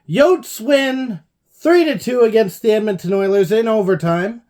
YOTES win 3-2 against the Edmonton Oilers in overtime.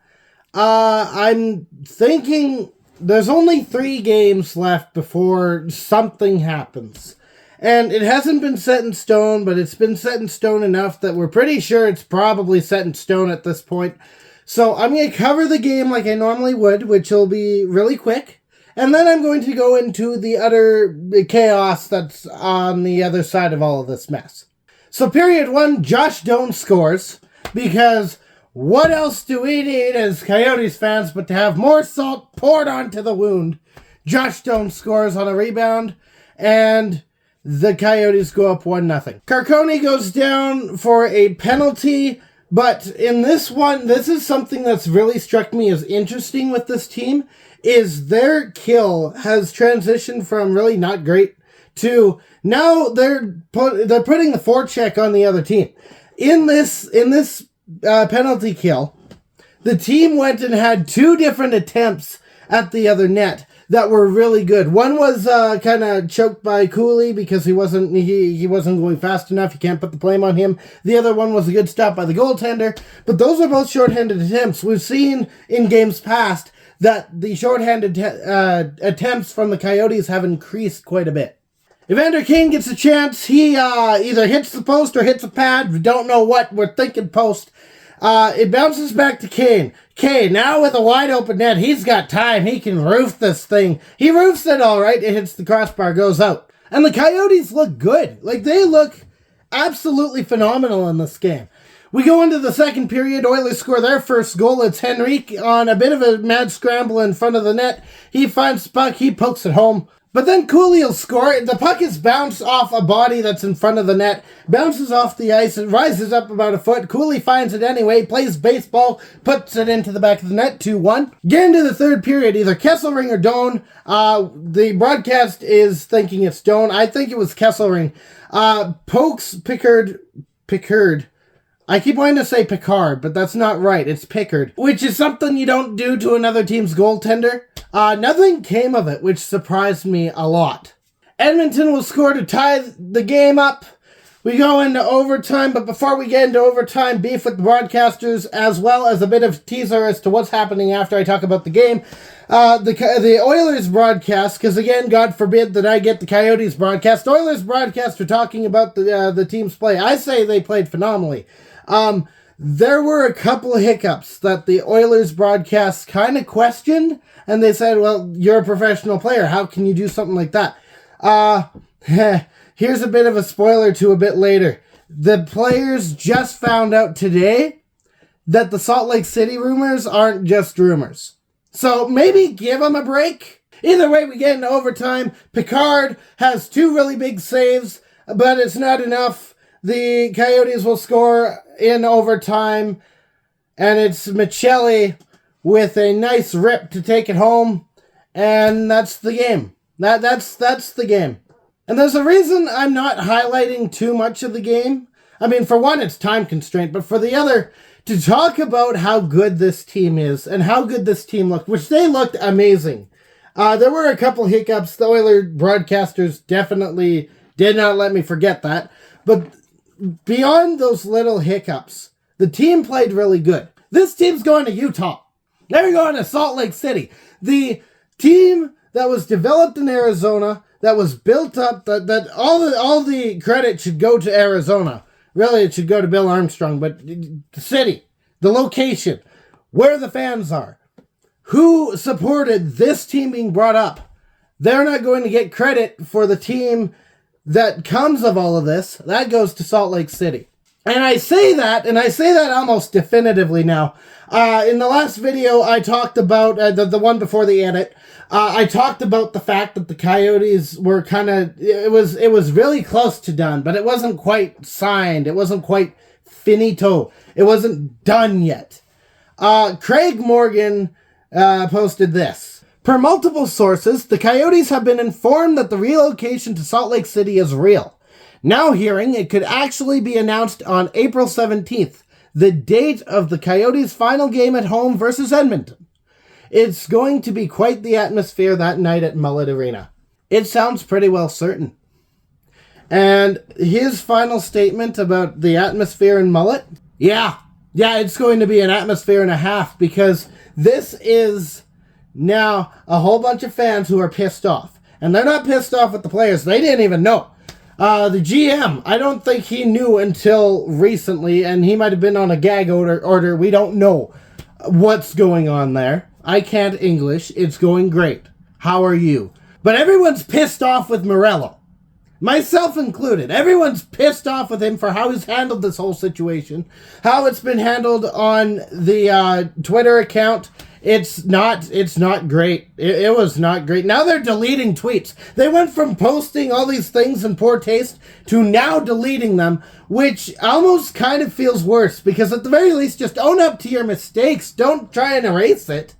I'm thinking there's only 3 games left before something happens. And it hasn't been set in stone, but it's been set in stone enough that we're pretty sure it's probably set in stone at this point. So I'm going to cover the game like I normally would, which will be really quick. And then I'm going to go into the utter chaos that's on the other side of all of this mess. So period 1, Josh Doan scores, because what else do we need as Coyotes fans but to have more salt poured onto the wound? Josh Doan scores on a rebound, and the Coyotes go up 1-0. Carcone goes down for a penalty, but in this one, this is something that's really struck me as interesting with this team, is their kill has transitioned from really not great to now they're putting the forecheck on the other team. In this penalty kill, the team went and had 2 different attempts at the other net that were really good. One was kind of choked by Cooley because he wasn't going fast enough. You can't put the blame on him. The other one was a good stop by the goaltender. But those are both shorthanded attempts. We've seen in games past that the shorthanded attempts from the Coyotes have increased quite a bit. Evander Kane gets a chance. He either hits the post or hits a pad. We don't know what. We're thinking post. It bounces back to Kane. Kane, now with a wide open net, he's got time. He can roof this thing. He roofs it all right. It hits the crossbar, goes out. And the Coyotes look good. Like, they look absolutely phenomenal in this game. We go into the second period. Oilers score their first goal. It's Henrique on a bit of a mad scramble in front of the net. He finds the puck. He pokes it home. But then Cooley will score. The puck is bounced off a body that's in front of the net, bounces off the ice, and rises up about a foot. Cooley finds it anyway, plays baseball, puts it into the back of the net, 2-1. Get into the third period, either Kesselring or Doan. The broadcast is thinking it's Doan. I think it was Kesselring. Pokes Pickard. I keep wanting to say Picard, but that's not right. It's Pickard, which is something you don't do to another team's goaltender. Nothing came of it, which surprised me a lot. Edmonton will score to tie the game up. We go into overtime, but before we get into overtime, beef with the broadcasters, as well as a bit of teaser as to what's happening after I talk about the game. The Oilers broadcast, because again, God forbid that I get the Coyotes broadcast. Oilers broadcast are talking about the team's play. I say they played phenomenally. There were a couple of hiccups that the Oilers broadcast kind of questioned, and they said, well, you're a professional player. How can you do something like that? Here's a bit of a spoiler to a bit later. The players just found out today that the Salt Lake City rumors aren't just rumors. So maybe give them a break. Either way, we get into overtime. Picard has 2 really big saves, but it's not enough. The Coyotes will score in overtime, and it's Michelli with a nice rip to take it home, and that's the game. That's the game. And there's a reason I'm not highlighting too much of the game. I mean, for one, it's time constraint, but for the other, to talk about how good this team is and how good this team looked, which they looked amazing. There were a couple hiccups. The Oilers broadcasters definitely did not let me forget that. But beyond those little hiccups, the team played really good. This team's going to Utah. They're going to Salt Lake City. The team that was developed in Arizona, that was built up, that all the credit should go to Arizona. Really, it should go to Bill Armstrong, but the city, the location, where the fans are, who supported this team being brought up, they're not going to get credit for the team that comes of all of this. That goes to Salt Lake City. And I say that almost definitively now. In the last video, I talked about, the one before the edit, I talked about the fact that the Coyotes were kind of, it was really close to done, but it wasn't quite signed. It wasn't quite finito. It wasn't done yet. Craig Morgan posted this. Per multiple sources, the Coyotes have been informed that the relocation to Salt Lake City is real. Now hearing it could actually be announced on April 17th, the date of the Coyotes' final game at home versus Edmonton. It's going to be quite the atmosphere that night at Mullet Arena. It sounds pretty well certain. And his final statement about the atmosphere in Mullet, yeah, it's going to be an atmosphere and a half, because this is now a whole bunch of fans who are pissed off. And they're not pissed off with the players. They didn't even know. The GM, I don't think he knew until recently, and he might have been on a gag order. We don't know what's going on there. I can't English. It's going great. How are you? But everyone's pissed off with Morello. Myself included. Everyone's pissed off with him for how he's handled this whole situation. How it's been handled on the Twitter account. It's not great. It was not great. Now they're deleting tweets. They went from posting all these things in poor taste to now deleting them, which almost kind of feels worse, because at the very least, just own up to your mistakes. Don't try and erase it.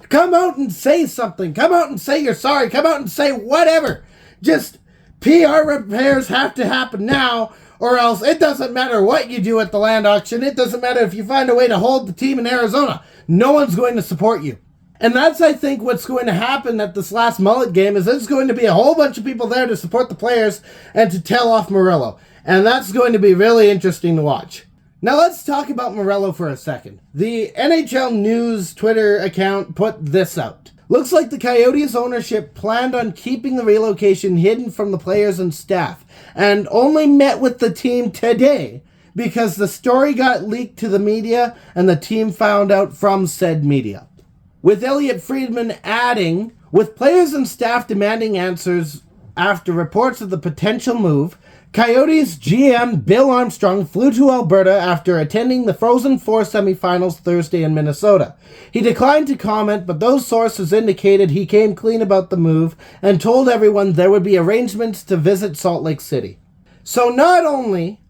Come out and say something. Come out and say you're sorry. Come out and say whatever. Just PR repairs have to happen now, or else it doesn't matter what you do at the land auction. It doesn't matter if you find a way to hold the team in Arizona. No one's going to support you. And that's, I think, what's going to happen at this last Mullet game, is there's going to be a whole bunch of people there to support the players and to tell off Morello. And that's going to be really interesting to watch. Now let's talk about Morello for a second. The NHL News Twitter account put this out. Looks like the Coyotes ownership planned on keeping the relocation hidden from the players and staff, and only met with the team today because the story got leaked to the media and the team found out from said media. With Elliot Friedman adding, with players and staff demanding answers after reports of the potential move, Coyotes GM Bill Armstrong flew to Alberta after attending the Frozen Four semifinals Thursday in Minnesota. He declined to comment, but those sources indicated he came clean about the move and told everyone there would be arrangements to visit Salt Lake City. So not only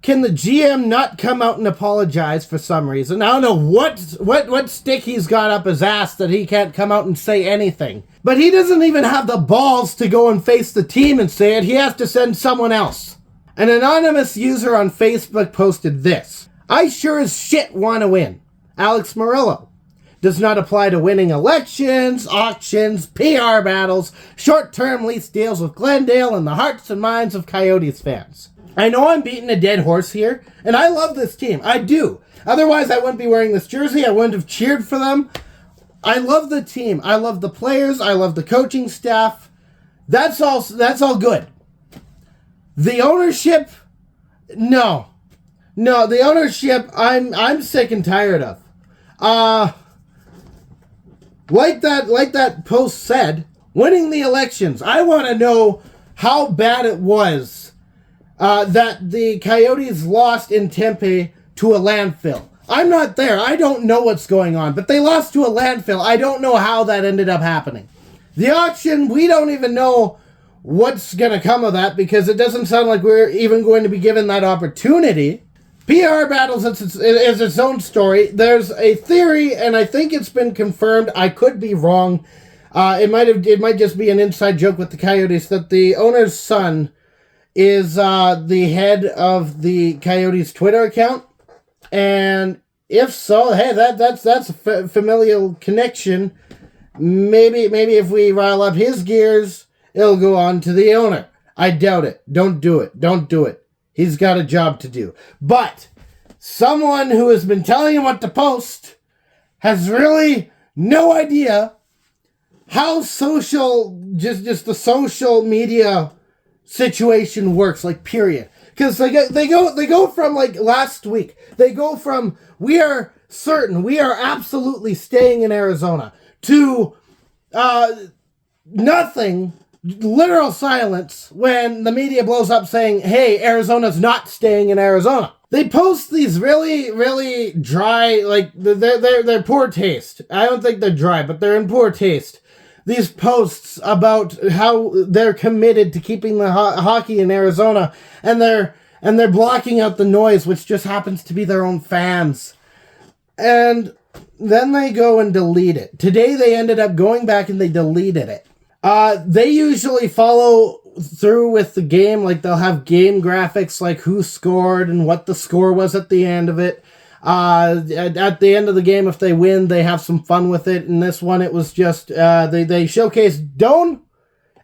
can the GM not come out and apologize for some reason, I don't know what stick he's got up his ass that he can't come out and say anything, but he doesn't even have the balls to go and face the team and say it. He has to send someone else. An anonymous user on Facebook posted this: "I sure as shit want to win. Alex Morello. Does not apply to winning elections, auctions, PR battles, short-term lease deals with Glendale, and the hearts and minds of Coyotes fans." I know I'm beating a dead horse here, and I love this team. I do. Otherwise, I wouldn't be wearing this jersey. I wouldn't have cheered for them. I love the team. I love the players. I love the coaching staff. That's all good. The ownership, no, the ownership, I'm sick and tired of. Like that post said, winning the elections. I want to know how bad it was that the Coyotes lost in Tempe to a landfill. I'm not there. I don't know what's going on, but they lost to a landfill. I don't know how that ended up happening. The auction, we don't even know what's going to come of that, because it doesn't sound like we're even going to be given that opportunity. PR battles is its own story. There's a theory, and I think it's been confirmed. I could be wrong. It might just be an inside joke with the Coyotes that the owner's son is the head of the Coyotes Twitter account. And if so, hey, that's a familial connection. Maybe if we rile up his gears, it'll go on to the owner. I doubt it. Don't do it. He's got a job to do. But someone who has been telling him what to post has really no idea how just the social media situation works, like, period. Because they go from, like, last week, they go from we are absolutely staying in Arizona to nothing, literal silence when the media blows up saying, hey, Arizona's not staying in Arizona. They post these really, really dry, like, they're poor taste. I don't think they're dry, but they're in poor taste. These posts about how they're committed to keeping the hockey in Arizona, and they're blocking out the noise, which just happens to be their own fans. And then they go and delete it. Today they ended up going back and they deleted it. They usually follow through with the game, like they'll have game graphics like who scored and what the score was at the end of it. At the end of the game, if they win, they have some fun with it. And this one, it was just, they showcased Doan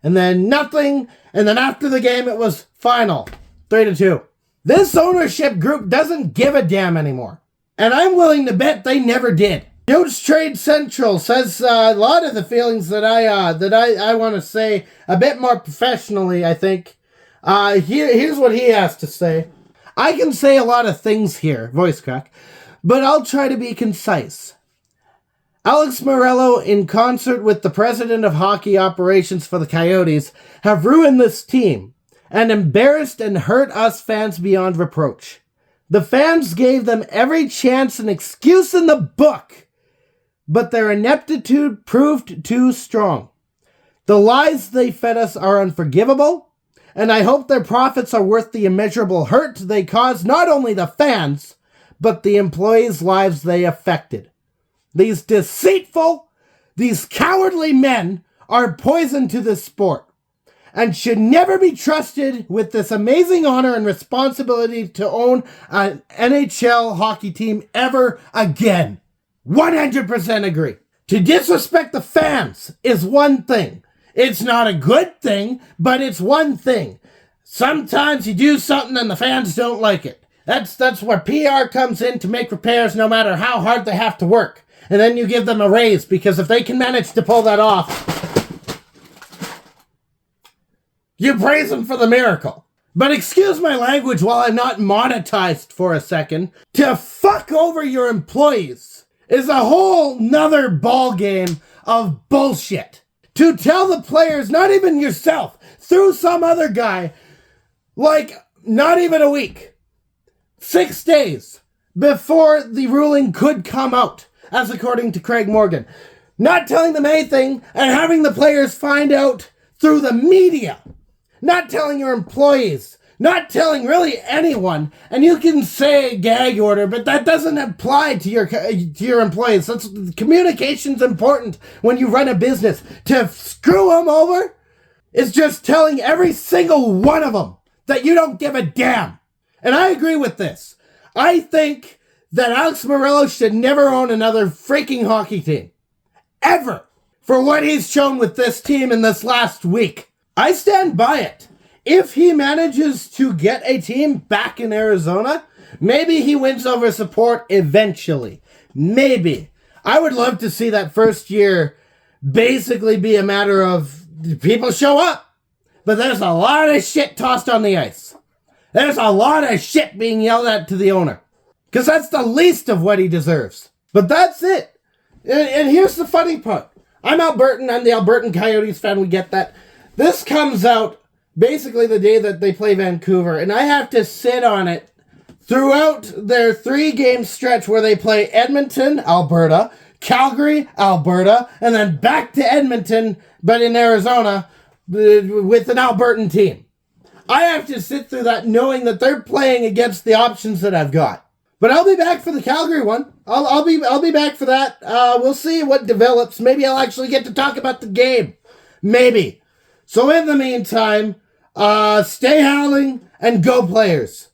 and then nothing, and then after the game it was final, 3-2. This ownership group doesn't give a damn anymore, and I'm willing to bet they never did. YOTES Trade Central says a lot of the feelings that I want to say a bit more professionally, I think. Here's what he has to say. I can say a lot of things here, voice crack, but I'll try to be concise. Alex Morello, in concert with the president of hockey operations for the Coyotes, have ruined this team and embarrassed and hurt us fans beyond reproach. The fans gave them every chance and excuse in the book, but their ineptitude proved too strong. The lies they fed us are unforgivable, and I hope their profits are worth the immeasurable hurt they caused not only the fans, but the employees' lives they affected. These deceitful, these cowardly men are poison to this sport and should never be trusted with this amazing honor and responsibility to own an NHL hockey team ever again. 100% agree. To disrespect the fans is one thing. It's not a good thing, but it's one thing. Sometimes you do something and the fans don't like it. That's where PR comes in to make repairs no matter how hard they have to work. And then you give them a raise, because if they can manage to pull that off, you praise them for the miracle. But excuse my language while I'm not monetized for a second. To fuck over your employees is a whole nother ball game of bullshit. To tell the players, not even yourself, through some other guy, like not even a week, 6 days before the ruling could come out, as according to Craig Morgan, not telling them anything and having the players find out through the media, not telling your employees, not telling really anyone. And you can say gag order, but that doesn't apply to your employees. Communication's important when you run a business. To screw them over is just telling every single one of them that you don't give a damn. And I agree with this. I think that Alex Morello should never own another freaking hockey team. Ever. For what he's shown with this team in this last week. I stand by it. If he manages to get a team back in Arizona, maybe he wins over support eventually. Maybe. I would love to see that first year basically be a matter of people show up. But there's a lot of shit tossed on the ice. There's a lot of shit being yelled at to the owner. Because that's the least of what he deserves. But that's it. And here's the funny part. I'm Albertan. I'm the Albertan Coyotes fan. We get that. This comes out basically the day that they play Vancouver. And I have to sit on it throughout their 3-game stretch where they play Edmonton, Alberta, Calgary, Alberta, and then back to Edmonton, but in Arizona, with an Albertan team. I have to sit through that knowing that they're playing against the options that I've got. But I'll be back for the Calgary one. I'll be back for that. We'll see what develops. Maybe I'll actually get to talk about the game. Maybe. So in the meantime, stay howling and go players.